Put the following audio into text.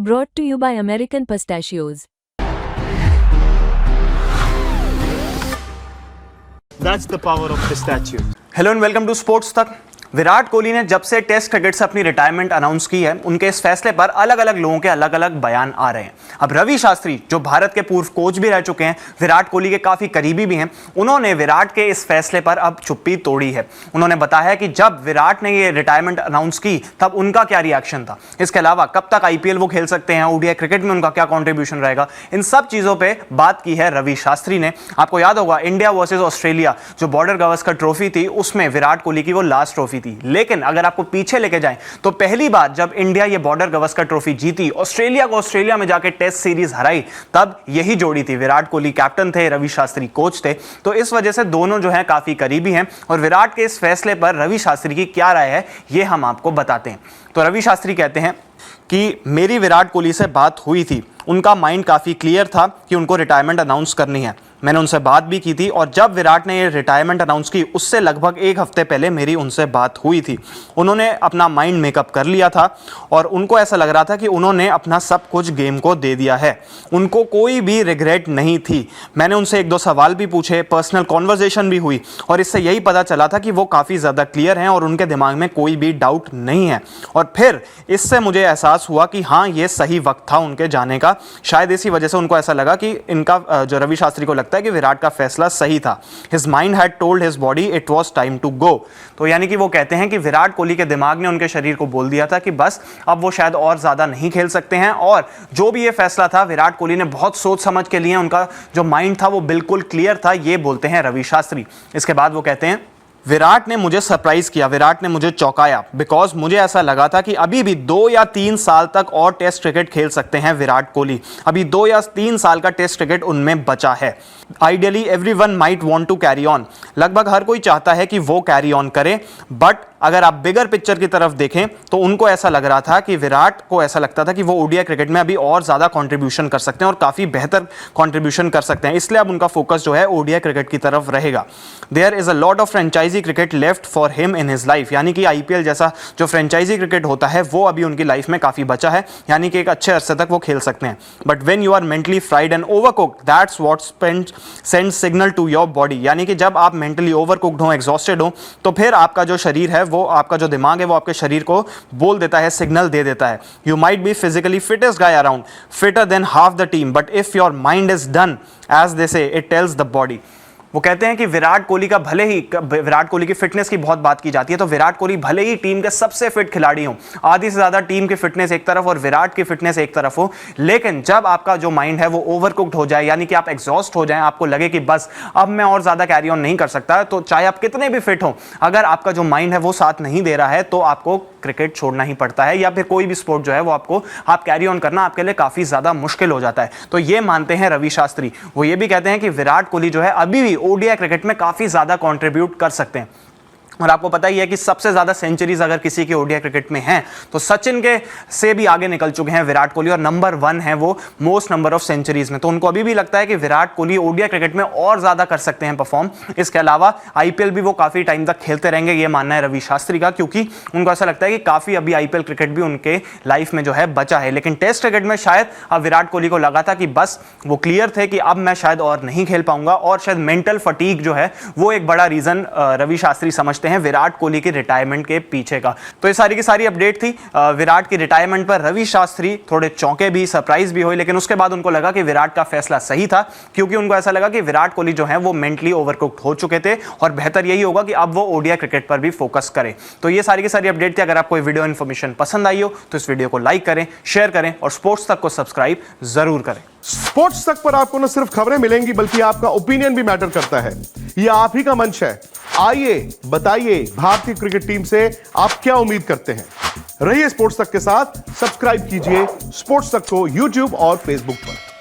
brought to you by American Pistachios. That's the power of pistachios. Hello and welcome to sports तक। विराट कोहली ने जब से test cricket से अपनी रिटायरमेंट अनाउंस की है, उनके इस फैसले पर अलग अलग लोगों के अलग अलग बयान आ रहे हैं। अब रवि शास्त्री, जो भारत के पूर्व कोच भी रह चुके हैं, विराट कोहली के काफी करीबी भी हैं, उन्होंने विराट के इस फैसले पर अब चुप्पी तोड़ी है। उन्होंने बताया कि जब विराट ने ये रिटायरमेंट अनाउंस की तब उनका क्या रिएक्शन था, इसके अलावा कब तक आईपीएल वो खेल सकते हैं, ओडीआई क्रिकेट में उनका क्या कॉन्ट्रीब्यूशन रहेगा, इन सब चीजों पर बात की है रवि शास्त्री ने। आपको याद होगा इंडिया वर्सेज ऑस्ट्रेलिया जो बॉर्डर गावस्कर ट्रॉफी थी, उसमें विराट कोहली की वो लास्ट ट्रॉफी थी। लेकिन अगर आपको पीछे लेके जाएं तो पहली बार जब इंडिया ये बॉर्डर गावस्कर ट्रॉफी जीती, ऑस्ट्रेलिया को ऑस्ट्रेलिया में जाके टेस्ट सीरीज हराई, तब यही जोड़ी थी। विराट कोहली कैप्टन थे, रवि शास्त्री कोच थे, तो इस वजह से दोनों जो है काफी करीबी हैं। और विराट के इस फैसले पर रवि शास्त्री की क्या राय है ये हम आपको बताते हैं। तो रवि शास्त्री कहते हैं कि मेरी विराट कोहली से बात हुई थी, उनका माइंड काफ़ी क्लियर था कि उनको रिटायरमेंट अनाउंस करनी है। मैंने उनसे बात भी की थी और जब विराट ने ये रिटायरमेंट अनाउंस की उससे लगभग एक हफ्ते पहले मेरी उनसे बात हुई थी। उन्होंने अपना माइंड मेकअप कर लिया था और उनको ऐसा लग रहा था कि उन्होंने अपना सब कुछ गेम को दे दिया है, उनको कोई भी रिग्रेट नहीं थी। मैंने उनसे एक दो सवाल भी पूछे, पर्सनल कॉन्वर्जेशन भी हुई और इससे यही पता चला था कि वो काफ़ी ज़्यादा क्लियर हैं और उनके दिमाग में कोई भी डाउट नहीं है। और फिर इससे मुझे एहसास हुआ कि हाँ, ये सही वक्त था उनके जाने का। शायद इसी वजह से उनको ऐसा लगा कि इनका जो रवि शास्त्री को लगता है कि विराट का फैसला सही था। His mind had told his body it was time to go। तो यानी कि वो कहते हैं कि विराट कोहली के दिमाग ने उनके शरीर को बोल दिया था कि बस अब वो शायद और ज्यादा नहीं खेल सकते हैं। और जो भी ये फैसला था विराट कोहली ने बहुत सोच समझ के लिए, उनका जो माइंड था वो बिल्कुल क्लियर था, ये बोलते हैं रवि शास्त्री। इसके बाद वो कहते हैं विराट ने मुझे सरप्राइज किया, विराट ने मुझे चौंकाया, बिकॉज मुझे ऐसा लगा था कि अभी भी 2 या 3 साल तक और टेस्ट क्रिकेट खेल सकते हैं विराट कोहली। अभी 2 या 3 साल का टेस्ट क्रिकेट उनमें बचा है। Ideally everyone might want to carry on, लगभग हर कोई चाहता है कि वो कैरी ऑन करे, बट अगर आप बिगर पिक्चर की तरफ देखें तो उनको ऐसा लग रहा था कि विराट को ऐसा लगता था कि वो ओडीआई क्रिकेट में अभी और ज्यादा कंट्रीब्यूशन कर सकते हैं और काफी बेहतर कंट्रीब्यूशन कर सकते हैं, इसलिए अब उनका फोकस जो है ओडीआई क्रिकेट की तरफ रहेगा। There is a lot of franchise cricket left for him in his life, यानी कि आईपीएल जैसा जो फ्रेंचाइजी क्रिकेट होता है वो अभी उनकी लाइफ में काफी बचा है, यानी कि एक अच्छे अरसे तक वो खेल सकते हैं। But when you are mentally fried and overcooked, that's what sends signal to your body, यानी कि जब आप मेंटली ओवरकुक्ड हो, एग्जॉस्टेड हो, तो फिर आपका जो शरीर है, वो आपका जो दिमाग है, वो आपके शरीर को बोल देता है, सिग्नल दे देता है। You might be physically fittest guy around, fitter than half the team, but if your mind is done as they say, it tells the body. वो कहते हैं कि विराट कोहली का भले ही, विराट कोहली की फिटनेस की बहुत बात की जाती है, तो विराट कोहली भले ही टीम के सबसे फिट खिलाड़ी हो, आधी से ज्यादा टीम की फिटनेस एक तरफ और विराट की फिटनेस एक तरफ हो, लेकिन जब आपका जो माइंड है वो ओवरकुक्ड हो जाए, यानी कि आप एग्जॉस्ट हो जाएं, आपको लगे कि बस अब मैं और ज्यादा कैरी ऑन नहीं कर सकता, तो चाहे आप कितने भी फिट हो, अगर आपका जो माइंड है वो साथ नहीं दे रहा है तो आपको क्रिकेट छोड़ना ही पड़ता है, या फिर कोई भी स्पोर्ट जो है वो आपको आप कैरी ऑन करना आपके लिए काफी ज्यादा मुश्किल हो जाता है। तो ये मानते हैं रवि शास्त्री। वो ये भी कहते हैं कि विराट कोहली जो है अभी भी ओडीआई क्रिकेट में काफी ज्यादा कंट्रीब्यूट कर सकते हैं। और आपको पता ही है कि सबसे ज्यादा सेंचुरीज अगर किसी के ओडीआई क्रिकेट में हैं तो सचिन के से भी आगे निकल चुके हैं विराट कोहली, और नंबर 1 है वो मोस्ट नंबर ऑफ सेंचुरीज में। तो उनको अभी भी लगता है कि विराट कोहली ओडीआई क्रिकेट में और ज्यादा कर सकते हैं परफॉर्म। इसके अलावा आईपीएल भी वो काफी टाइम तक खेलते रहेंगे, ये मानना है रवि शास्त्री का, क्योंकि उनको ऐसा लगता है कि काफी अभी आईपीएल क्रिकेट भी उनके लाइफ में जो है बचा है। लेकिन टेस्ट क्रिकेट में शायद अब विराट कोहली को लगा था कि बस वो क्लियर थे कि अब मैं शायद और नहीं खेल पाऊंगा, और शायद मेंटल फटीग जो है वो एक बड़ा रीजन रवि शास्त्री समझते हैं विराट कोहली की रिटायरमेंट के पीछे का। तो ये सारी की सारी अपडेट थी विराट की रिटायरमेंट पर। रवि शास्त्री थोड़े चौंके भी, सरप्राइज भी हुए, लेकिन उसके बाद उनको लगा कि विराट का फैसला सही था, क्योंकि उनको ऐसा लगा कि विराट कोहली जो है वो मेंटली ओवरकुक्ड हो चुके थे और बेहतर यही होगा कि अब वो ओडीआई क्रिकेट पर भी फोकस करें। तो ये सारी की सारी अपडेट थी। अगर आपको वीडियो इन्फॉर्मेशन पसंद आई हो तो इस वीडियो को लाइक करें, शेयर करें और स्पोर्ट्स तक को सब्सक्राइब जरूर करें। स्पोर्ट्स तक पर आपको न सिर्फ खबरें मिलेंगी बल्कि आपका ओपिनियन भी मैटर करता है। यह आप ही का मंच है। आइए बताइए, भारतीय क्रिकेट टीम से आप क्या उम्मीद करते हैं। रहिए स्पोर्ट्स तक के साथ, सब्सक्राइब कीजिए स्पोर्ट्स तक को यूट्यूब और फेसबुक पर।